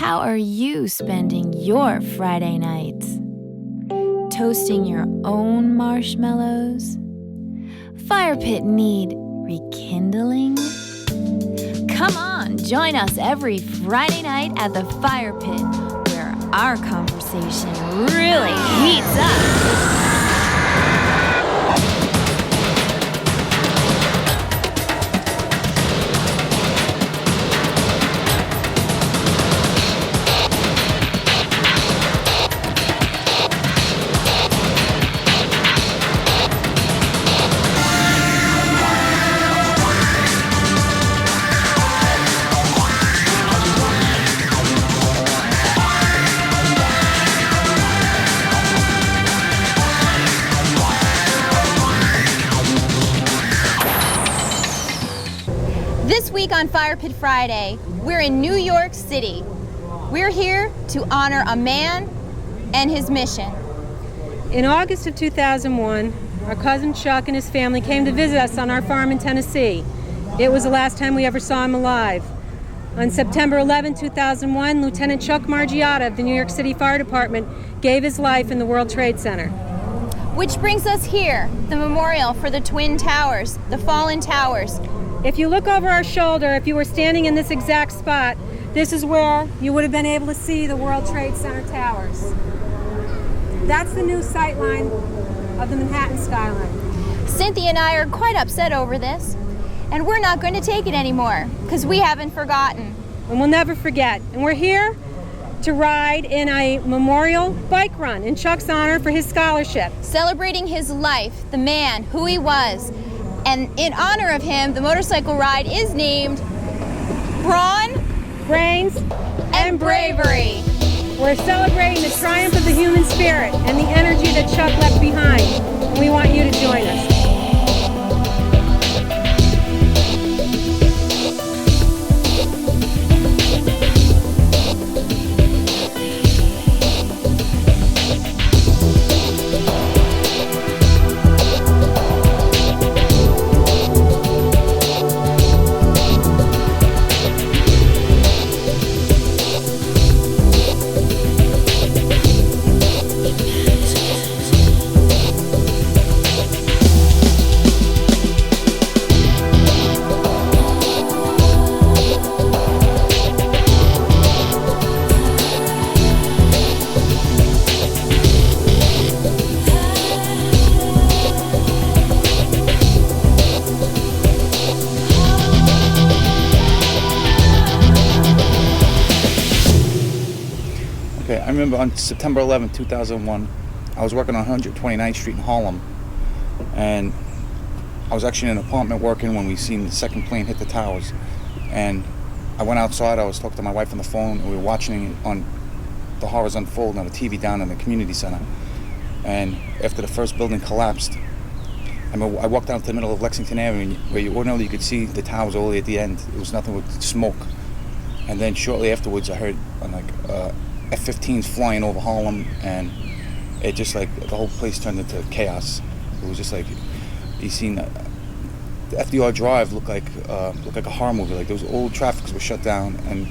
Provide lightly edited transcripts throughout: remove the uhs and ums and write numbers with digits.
How are you spending your Friday nights? Toasting your own marshmallows? Fire pit need rekindling? Come on, join us every Friday night at the Fire Pit, where our conversation really heats up. This week on Fire Pit Friday, we're in New York City. We're here to honor a man and his mission. In August of 2001, our cousin Chuck and his family came to visit us on our farm in Tennessee. It was the last time we ever saw him alive. On September 11, 2001, Lieutenant Chuck Margiotta of the New York City Fire Department gave his life in the World Trade Center. Which brings us here, the memorial for the Twin Towers, the fallen towers. If you look over our shoulder, if you were standing in this exact spot, this is where you would have been able to see the World Trade Center towers. That's the new sight line of the Manhattan skyline. Cynthia and I are quite upset over this, and we're not going to take it anymore, because we haven't forgotten. And we'll never forget. And we're here to ride in a memorial bike run in Chuck's honor for his scholarship. Celebrating his life, the man, who he was. And in honor of him, the motorcycle ride is named Brawn, Brains, and Bravery. We're celebrating the triumph of the human spirit and the energy that Chuck left behind. And we want you to join us. I remember on September 11, 2001, I was working on 129th Street in Harlem, and I was actually in an apartment working when we seen the second plane hit the towers. And I went outside, I was talking to my wife on the phone, and we were watching on the horrors unfold on the TV down in the community center. And after the first building collapsed, I walked down to the middle of Lexington Avenue, where you ordinarily you could see the towers all the way at the end. It was nothing but smoke. And then shortly afterwards, I heard F-15s flying over Harlem, and it just like the whole place turned into chaos. It was just like you seen the FDR Drive looked like a horror movie. Like those old traffics were shut down, and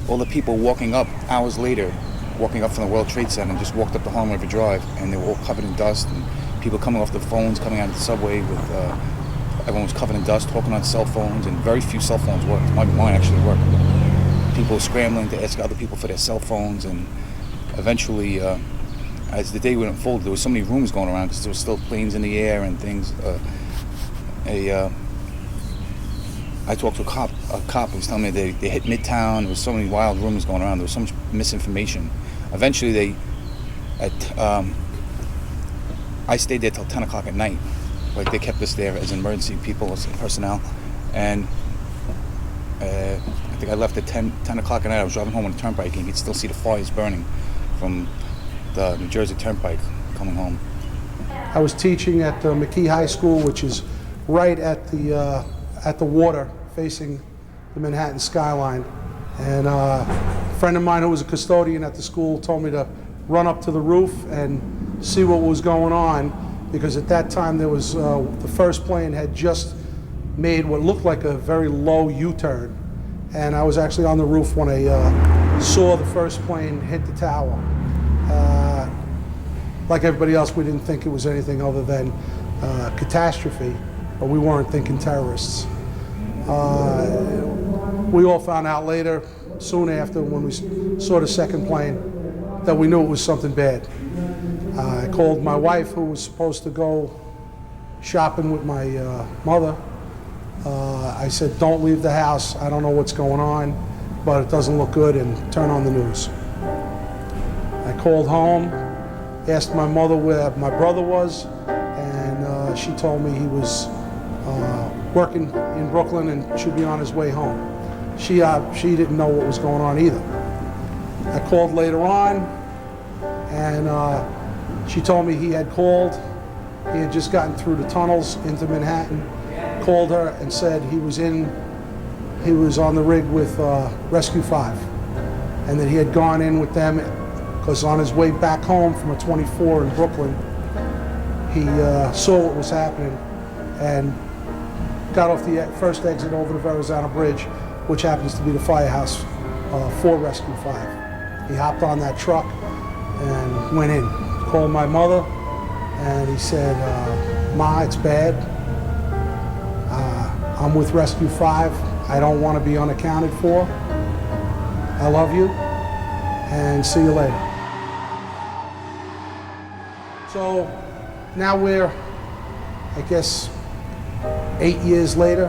all the people walking up hours later, walking up from the World Trade Center, and just walked up the Harlem River Drive, and they were all covered in dust, and people coming off the phones, coming out of the subway with everyone was covered in dust, talking on cell phones, and very few cell phones worked. Mine actually worked. People scrambling to ask other people for their cell phones, and eventually, as the day would unfold, there was so many rumors going around because there were still planes in the air and things. I talked to a cop who was telling me they hit Midtown. There was so many wild rumors going around. There was so much misinformation. Eventually, I stayed there till 10 o'clock at night. Like they kept us there as emergency people, as personnel, and. I think I left at 10 o'clock at night. I was driving home on the turnpike, and you could still see the fires burning from the New Jersey Turnpike coming home. I was teaching at McKee High School, which is right at the water facing the Manhattan skyline. And a friend of mine who was a custodian at the school told me to run up to the roof and see what was going on, because at that time there was the first plane had just made what looked like a very low U-turn, and I was actually on the roof when saw the first plane hit the tower. Like everybody else, we didn't think it was anything other than catastrophe, but we weren't thinking terrorists. We all found out later, soon after, when we saw the second plane, that we knew it was something bad. I called my wife, who was supposed to go shopping with my mother. I said, don't leave the house. I don't know what's going on, but it doesn't look good, and turn on the news. I called home, asked my mother where my brother was, and she told me he was working in Brooklyn and should be on his way home. She didn't know what was going on either. I called later on, and she told me he had called. He had just gotten through the tunnels into Manhattan, called her and said he was on the rig with Rescue 5, and that he had gone in with them because on his way back home from a 24 in Brooklyn, he saw what was happening and got off the first exit over the Verrazano Bridge, which happens to be the firehouse for Rescue 5. He hopped on that truck and went in, called my mother, and he said, Ma, it's bad. I'm with Rescue 5. I don't want to be unaccounted for. I love you, and see you later. So now we're, I guess, 8 years later,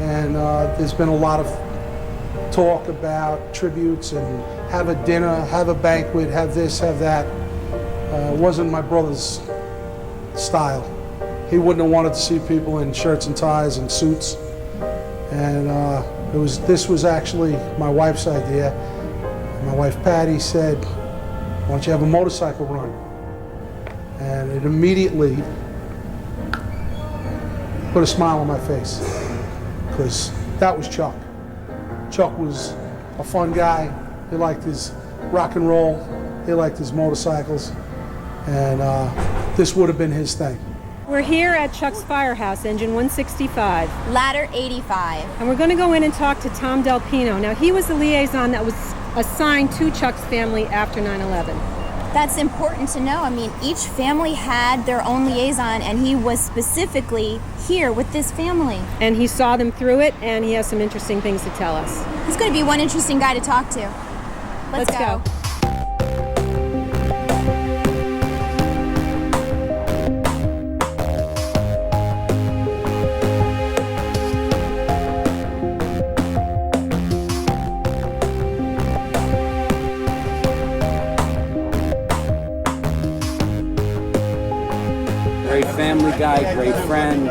and there's been a lot of talk about tributes and have a dinner, have a banquet, have this, have that. It wasn't my brother's style. He wouldn't have wanted to see people in shirts and ties and suits. And this was actually my wife's idea. My wife Patty said, why don't you have a motorcycle run? And it immediately put a smile on my face, because that was Chuck. Chuck was a fun guy. He liked his rock and roll. He liked his motorcycles. And this would have been his thing. We're here at Chuck's Firehouse, engine 165. Ladder 85. And we're going to go in and talk to Tom Del Pino. Now, he was the liaison that was assigned to Chuck's family after 9/11. That's important to know. I mean, each family had their own liaison, and he was specifically here with this family. And he saw them through it, and he has some interesting things to tell us. He's going to be one interesting guy to talk to. Let's go. Great family guy, great friend.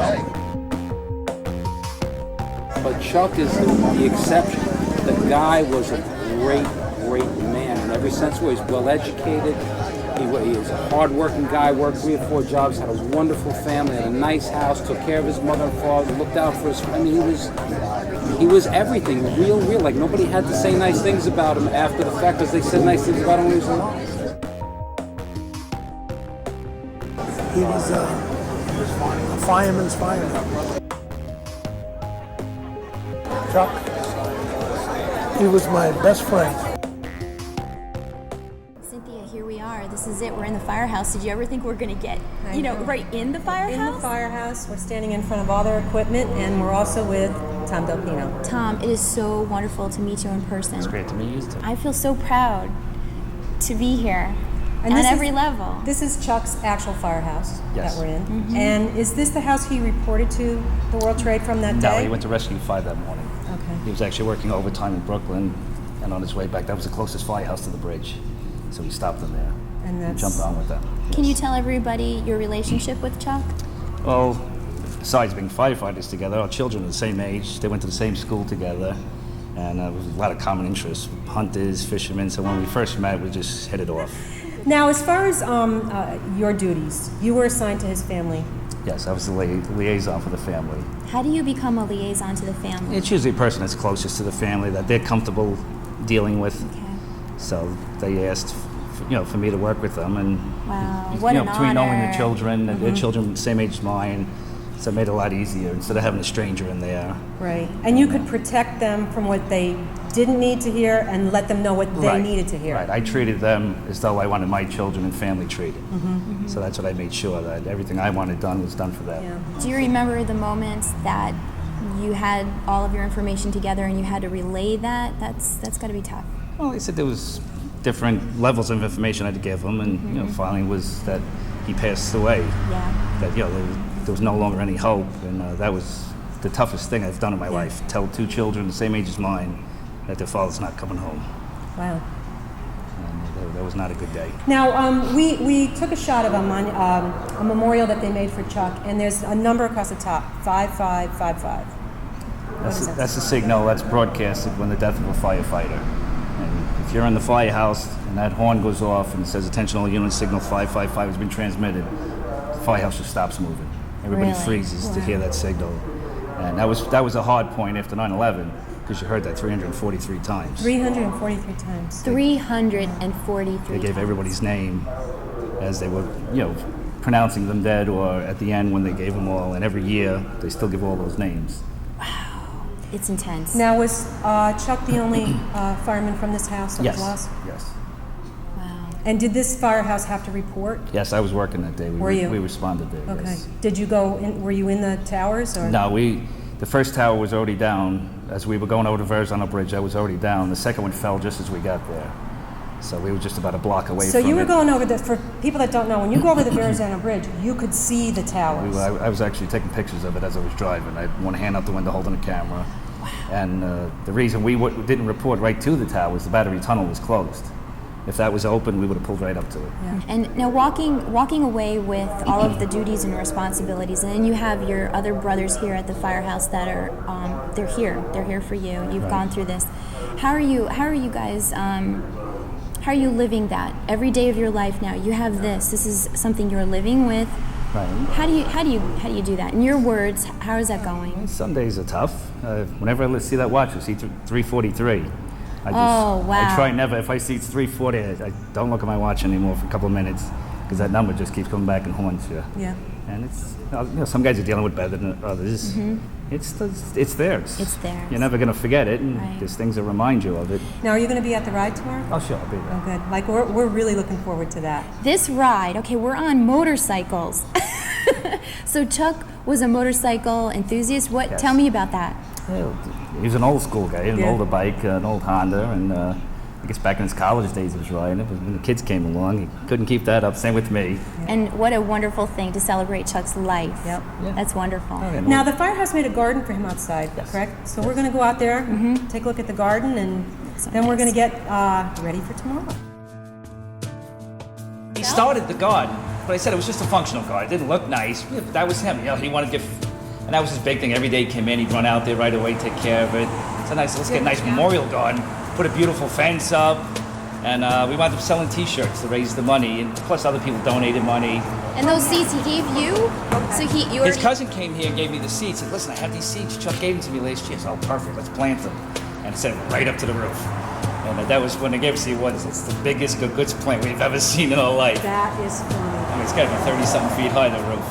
But Chuck is the exception. The guy was a great man in every sense. He was well educated. He was a hard-working guy, worked 3 or 4 jobs, had a wonderful family, had a nice house, took care of his mother and father, looked out for his family. He was everything, real. Like nobody had to say nice things about him after the fact, because they said nice things about him when he was alive. He was a fireman's fireman. Chuck, he was my best friend. Cynthia, here we are. This is it. We're in the firehouse. Did you ever think we're going to get, right in the firehouse? In the firehouse, we're standing in front of all their equipment, and we're also with Tom Del Pino. Tom, it is so wonderful to meet you in person. It's great to meet you too. I feel so proud to be here. And at every level. This is Chuck's actual firehouse Yes. that we're in. Mm-hmm. And is this the house he reported to the World Trade from that day? No, he went to Rescue 5 that morning. Okay. He was actually working overtime in Brooklyn, and on his way back, that was the closest firehouse to the bridge. So we stopped him there And jumped on with them. Can you tell everybody your relationship with Chuck? Well, besides being firefighters together, our children are the same age. They went to the same school together, and there was a lot of common interests, hunters, fishermen. So when we first met, we just hit it off. Now, as far as your duties, you were assigned to his family. Yes, I was the liaison for the family. How do you become a liaison to the family? It's usually a person that's closest to the family that they're comfortable dealing with. Okay. So they asked, for me to work with them, and Wow, what an between knowing honor. the children and their children the same age as mine, so it made it a lot easier instead of having a stranger in there. Right. And you could protect them from what they didn't need to hear and let them know what they needed to hear. Right. I treated them as though I wanted my children and family treated. So that's what I made sure, that everything I wanted done was done for them. Yeah. Do you remember the moments that you had all of your information together and you had to relay that? That's got to be tough. Well, they said there was different levels of information I had to give him, and you know, finally was that he passed away. Yeah. That there was no longer any hope, and that was the toughest thing I've done in my life. Tell two children the same age as mine that their father's not coming home. Wow. And that was not a good day. Now, we took a shot of a memorial that they made for Chuck, and there's a number across the top, 5555. That's the signal that's broadcasted when the death of a firefighter. And if you're in the firehouse and that horn goes off and it says attention all units, signal 555 has been transmitted, the firehouse just stops moving. Everybody Really? freezes to hear that signal. And that was a hard point after 9/11, because you heard that 343 times. 343 times. 343 They gave times. everybody's name as they were, pronouncing them dead, or at the end when they gave them all. And every year they still give all those names. It's intense. Now, was Chuck the only fireman from this house that was lost? Yes. Wow. And did this firehouse have to report? Yes, I was working that day. Were you? We responded there. Okay. Yes. Did you go in, were you in the towers? Or? No, the first tower was already down. As we were going over the Verrazano Bridge, that was already down. The second one fell just as we got there. So we were just about a block away So from you were it. going over for people that don't know, when you go over the Verrazano Bridge, you could see the towers. I was actually taking pictures of it as I was driving. I had one hand out the window holding a camera. Wow. And the reason we didn't report right to the tower was the battery tunnel was closed. If that was open, we would have pulled right up to it. Yeah. And now walking away with all of the duties and responsibilities, and then you have your other brothers here at the firehouse that are they're here for you. You've gone through this. How are you guys? How are you living that every day of your life now? You have this. This is something you're living with. Right. How do you do that? In your words, how is that going? Some days are tough. Whenever I see that watch, I see 343. Oh, wow. I try never. If I see it's 340, I don't look at my watch anymore for a couple of minutes, because that number just keeps coming back and haunts you. Yeah. And it's some guys are dealing with better than others. Mm-hmm. It's theirs. It's theirs. You're never gonna forget it, and Right. there's things that remind you of it. Now, are you going to be at the ride tomorrow? Oh, sure, I'll be there. Oh, good. Like, we're really looking forward to that. This ride, okay, we're on motorcycles. So Chuck was a motorcycle enthusiast. What? Yes. Tell me about that. Yeah, he was an old school guy, an older bike, an old Honda, and I guess back in his college days he was riding it, but when the kids came along, he couldn't keep that up. Same with me. And what a wonderful thing to celebrate Chuck's life. Yep. Yeah. That's wonderful. Oh, yeah, Now, the firehouse made a garden for him outside, Yes. correct? So we're going to go out there, take a look at the garden, and So then we're going nice. to get ready for tomorrow. He started the garden, but I said it was just a functional garden. It didn't look nice. Yeah, but that was him. He wanted to give, and that was his big thing. Every day he came in, he'd run out there right away, take care of it. So let's get a nice memorial garden, put a beautiful fence up, and we wound up selling T-shirts to raise the money, and plus other people donated money. And those seats he gave you? So you His already... cousin came here and gave me the seats. Said, "Listen, I have these seats. Chuck gave them to me last year." So, perfect. Let's plant them, and sent them right up to the roof. And that was when they gave us the awards. It's the biggest goods plant we've ever seen in our life. That is funny. I mean, it's got to be 30-something feet high, the roof.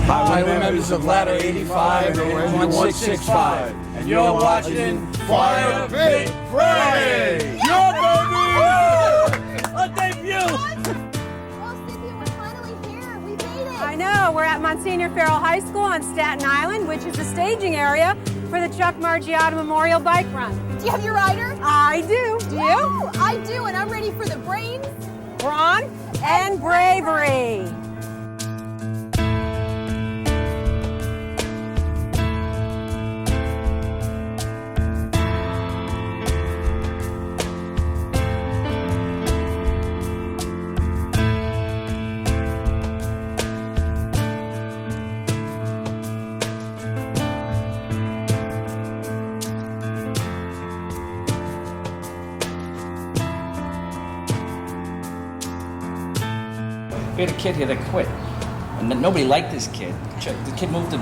Highway members of Ladder 85 and 165. And you're watching Fire Pit Friday! Your baby! A debut! I know, we're at Monsignor Farrell High School on Staten Island, which is the staging area for the Chuck Margiotta Memorial Bike Run. Do you have your rider? I do. Do you? Woo! I do, and I'm ready for the brains. Brawn and bravery. We had a kid here that quit, and then nobody liked this kid. The kid moved to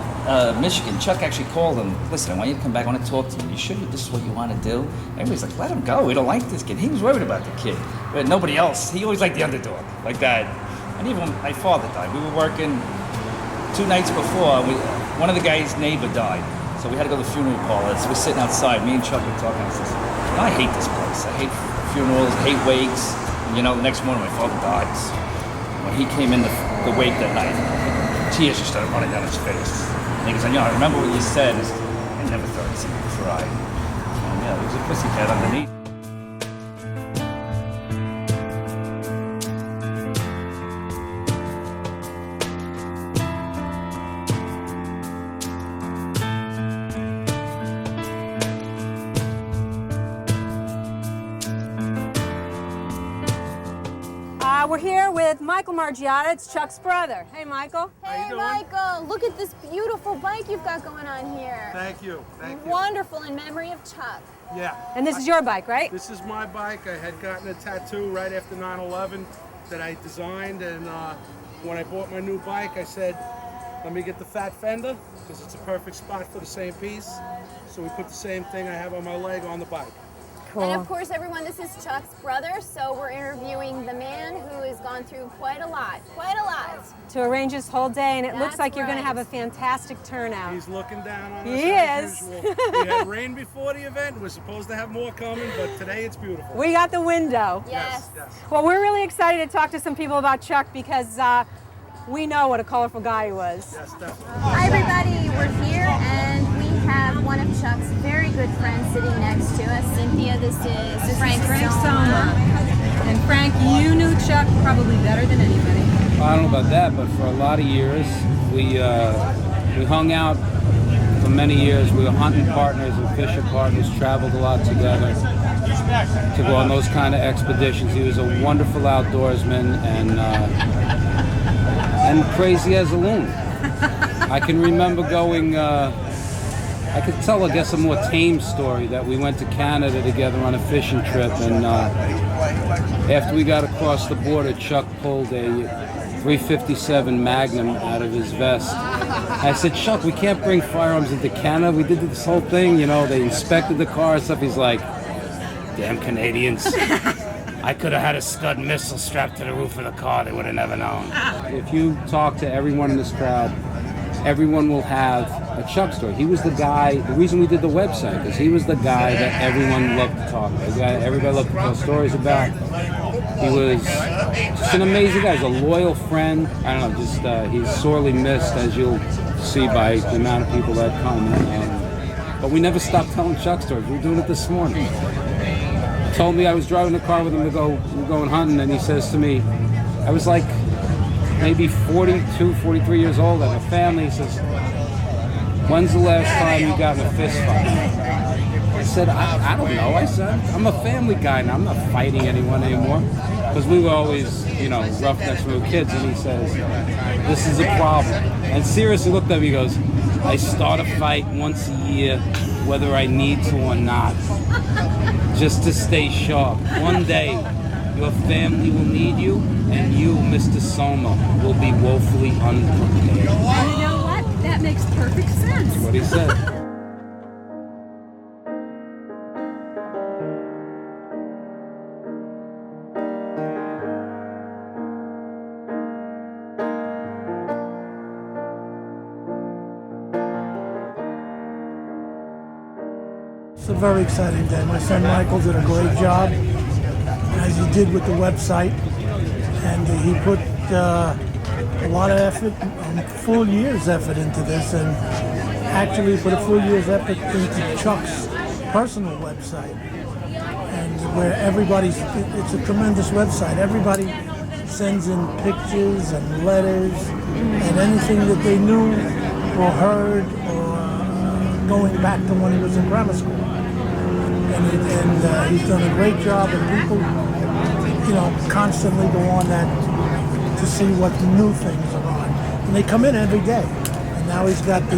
Michigan. Chuck actually called him. "Listen, I want you to come back. I want to talk to you. You sure this is what you want to do?" Everybody's like, "Let him go. We don't like this kid." He was worried about the kid, but nobody else. He always liked the underdog, like that. And even when my father died, we were working. 2 nights before, one of the guy's neighbor died. So we had to go to the funeral parlor. So we're sitting outside. Me and Chuck were talking. I says, I hate this place. I hate funerals, hate wakes. And, the next morning my father dies. When he came in the wake that night, tears just started running down his face. And he goes, I remember what you said. I never thought I'd see you cry. And yeah, there was a pussycat underneath. We're here with Michael Margiotta. It's Chuck's brother. Hey, Michael. Hey, Michael, look at this beautiful bike you've got going on here. Thank you. Wonderful, in memory of Chuck. Yeah. And this is your bike, right? This is my bike. I had gotten a tattoo right after 9/11 that I designed, and when I bought my new bike, I said, let me get the fat fender, because it's a perfect spot for the same piece. So we put the same thing I have on my leg on the bike. Cool. And of course, everyone, this is Chuck's brother, so we're interviewing the man who has gone through quite a lot. To arrange this whole day, and it looks That's like you're going to right. have a fantastic turnout. He's looking down on us He as is. usual. We had rain before the event. We're supposed to have more coming, but today it's beautiful. We got the window. Yes. Well, we're really excited to talk to some people about Chuck because we know what a colorful guy he was. Yes, definitely. Hi, everybody. We're here, and we have one of Chuck's very good friends sitting next to us. Cynthia, this is Frank Soma. And Frank, you knew Chuck probably better than anybody. I don't know about that, but for a lot of years, we hung out for many years. We were hunting partners and fishing partners, traveled a lot together to go on those kind of expeditions. He was a wonderful outdoorsman and crazy as a loon. I can remember going, I could tell, I guess, a more tame story that we went to Canada together on a fishing trip, and after we got across the border, Chuck pulled a 357 Magnum out of his vest. I said, Chuck, we can't bring firearms into Canada. We did this whole thing, they inspected the car and stuff. He's like, damn Canadians. I could have had a Scud missile strapped to the roof of the car. They would have never known. If you talk to everyone in this crowd, everyone will have a Chuck story. He was the guy, the reason we did the website, is he was the guy that everyone loved to talk about. The guy everybody loved to tell stories about. He was just an amazing guy. He's a loyal friend. I don't know, he's sorely missed, as you'll see by the amount of people that come. But we never stopped telling Chuck stories. We were doing it this morning. He told me I was driving the car with him we were going hunting, and he says to me, I was like maybe 42, 43 years old, I have a family. He says, when's the last time you got in a fist fight? I said, I don't know. I said, I'm a family guy and I'm not fighting anyone anymore. Because we were always, roughnecks when we were kids. And he says, this is a problem. And seriously looked at me, he goes, I start a fight once a year, whether I need to or not, just to stay sharp. One day, your family will need you, and you, Mr. Soma, will be woefully unprepared. You know what? That makes perfect sense. That's what he said. It's a very exciting day. My son Michael did a great job, as he did with the website, and he put a lot of effort, a full year's effort into this, and actually put a full year's effort into Chuck's personal website, and where it's a tremendous website. Everybody sends in pictures and letters and anything that they knew or heard or going back to when he was in grammar school. And he's done a great job, and people, constantly go on that to see what new things are on. And they come in every day. And now he's got the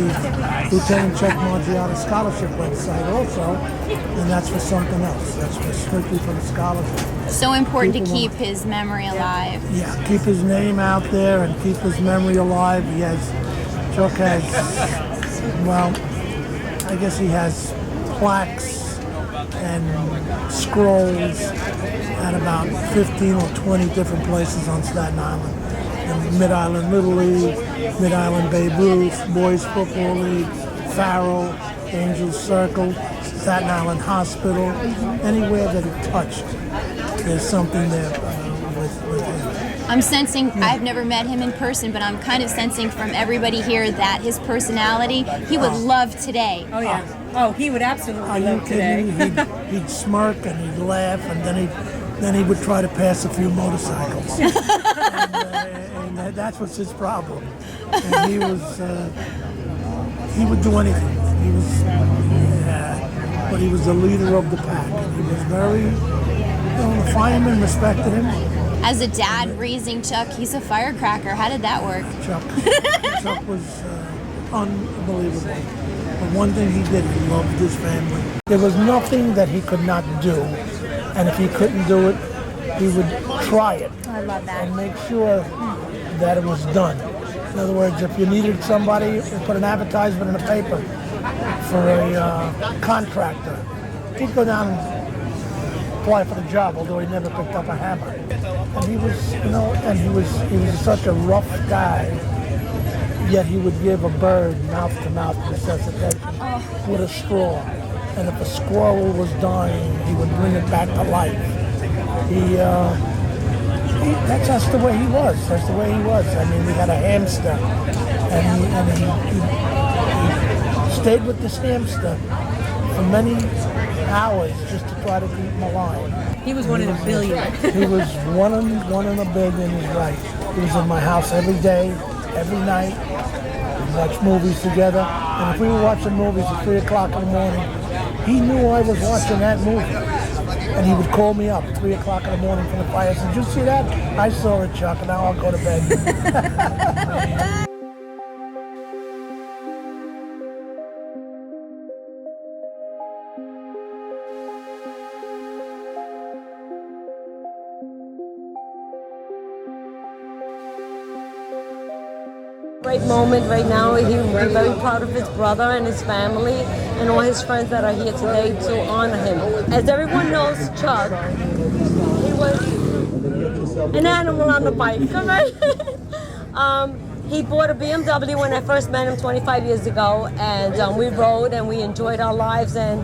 Lieutenant Chuck Margiotta Scholarship website also, and that's for something else. That's strictly for the scholarship. So important to People keep his memory alive. Yeah, keep his name out there and keep his memory alive. Chuck has, I guess he has plaques and scrolls at about 15 or 20 different places on Staten Island. the Mid-Island Little League, Mid-Island Babe Ruth, Boys Football League, Farrell, Angels Circle, Staten Island Hospital. Anywhere that he touched, there's something there with him. I'm sensing, I've never met him in person, but I'm kind of sensing from everybody here that his personality, he would love today. Oh, yeah. Oh, he would absolutely Are you love today. kidding? He'd smirk and he'd laugh, and then he would try to pass a few motorcycles. and that's what's his problem. And he would do anything. But he was the leader of the pack. He was very, the firemen respected him. As a dad raising Chuck, he's a firecracker. How did that work? Chuck was unbelievable. But one thing he did, he loved his family. There was nothing that he could not do. And if he couldn't do it, he would try it. I love that. And make sure that it was done. In other words, if you needed somebody, you put an advertisement in the paper for a contractor. He'd go down and apply for the job, although he never picked up a hammer. And he was, he was such a rough guy, yet he would give a bird mouth-to-mouth resuscitation with a straw. And if a squirrel was dying, he would bring it back to life. That's just the way he was. That's the way he was. I mean, we had a hamster, and he stayed with this hamster for many hours just to try to keep him alive. He was one in a billion. He was one in a billion, he's right. He was in my house every day, every night. We watched movies together, and if we were watching movies at 3 o'clock in the morning, he knew I was watching that movie. And he would call me up at 3 o'clock in the morning from the fire and say, "Did you see that? I saw it, Chuck, and now I'll go to bed." Great moment right now. He would be very proud of his brother and his family and all his friends that are here today to honor him. As everyone knows, Chuck, he was an animal on the bike, right? He bought a BMW when I first met him 25 years ago, and we rode and we enjoyed our lives, and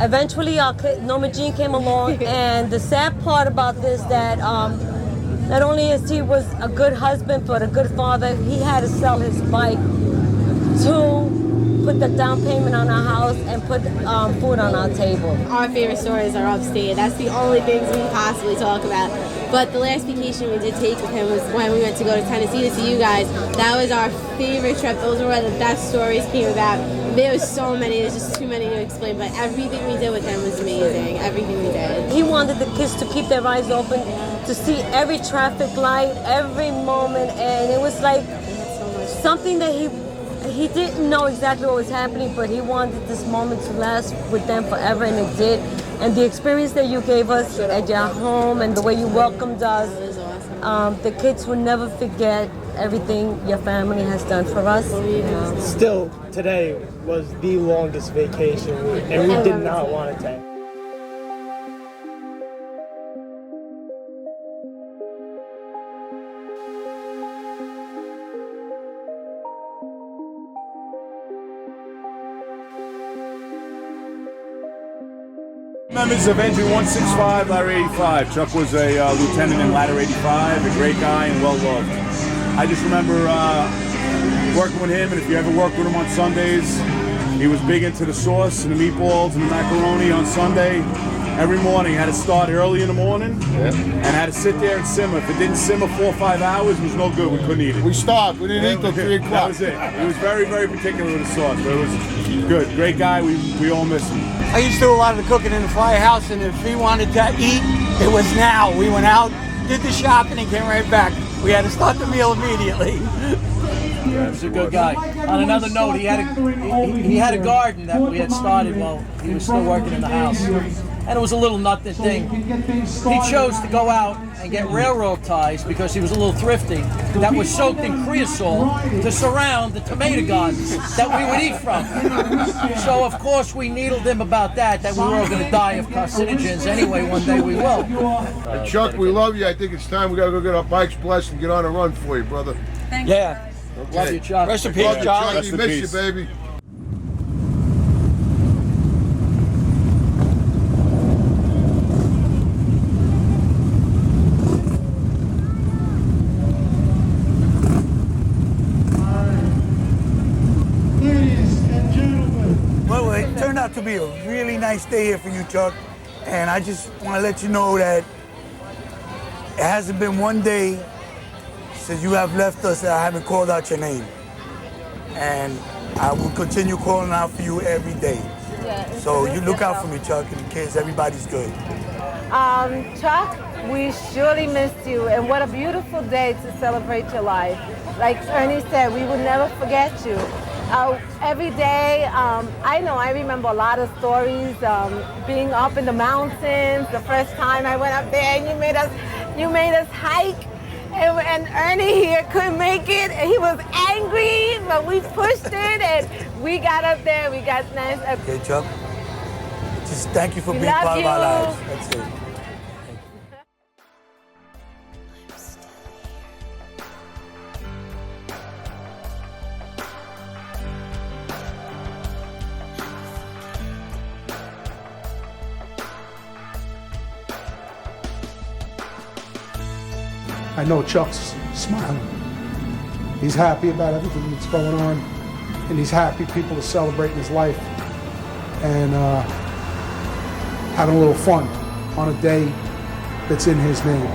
eventually our kid, Norma Jean, came along, and the sad part about this that not only is he was a good husband, but a good father, he had to sell his bike to put the down payment on our house and put food on our table. Our favorite stories are upstate. That's the only things we can possibly talk about. But the last vacation we did take with him was when we went to go to Tennessee to see you guys. That was our favorite trip. Those were where the best stories came about. There was so many, there's just too many to explain, but everything we did with him was amazing. Everything we did. He wanted the kids to keep their eyes open, to see every traffic light, every moment, and it was like something that he didn't know exactly what was happening, but he wanted this moment to last with them forever, and it did. And the experience that you gave us at your home and the way you welcomed us, the kids will never forget everything your family has done for us. Still, today was the longest vacation, and we did not want to take. Members of Engine 165, Ladder 85. Chuck was a lieutenant in Ladder 85, a great guy and well loved. I just remember working with him, and if you ever worked with him on Sundays, he was big into the sauce and the meatballs and the macaroni on Sunday. Every morning, had to start early in the morning and had to sit there and simmer. If it didn't simmer 4 or 5 hours, it was no good. We couldn't eat it. We stopped. We didn't eat till 3 o'clock. That was it. He was very, very particular with the sauce, but it was good. Great guy. We all miss him. I used to do a lot of the cooking in the firehouse, and if he wanted to eat, it was now. We went out, did the shopping, and came right back. We had to start the meal immediately. Yeah, he's a good guy. On another note, he had a garden that we had started while he was still working in the house. and it was a little nothing thing. He chose to go out and get railroad ties because he was a little thrifty that was soaked in creosote to surround the tomato gardens that we would eat from. So of course we needled him about that we were all going to die of carcinogens anyway. One day we will. And Chuck, we love you. I think it's time we got to go get our bikes blessed and get on a run for you, brother. Thanks. Yeah. Love you, Chuck. Rest in peace, Love you, Charlie. Chuck. We miss you, baby. Well, it turned out to be a really nice day here for you, Chuck. And I just want to let you know that it hasn't been one day since you have left us that I haven't called out your name. And I will continue calling out for you every day. So you look out for me, Chuck, in case everybody's good. Chuck, we surely missed you, and what a beautiful day to celebrate your life. Like Ernie said, we will never forget you. Every day, I remember a lot of stories, being up in the mountains, the first time I went up there and you made us hike, and Ernie here couldn't make it, and he was angry, but we pushed it, and we got up there, we got nice. Okay, Chuck, just thank you for being part of our lives. That's it. I know Chuck's smiling. He's happy about everything that's going on, and he's happy people are celebrating his life and having a little fun on a day that's in his name.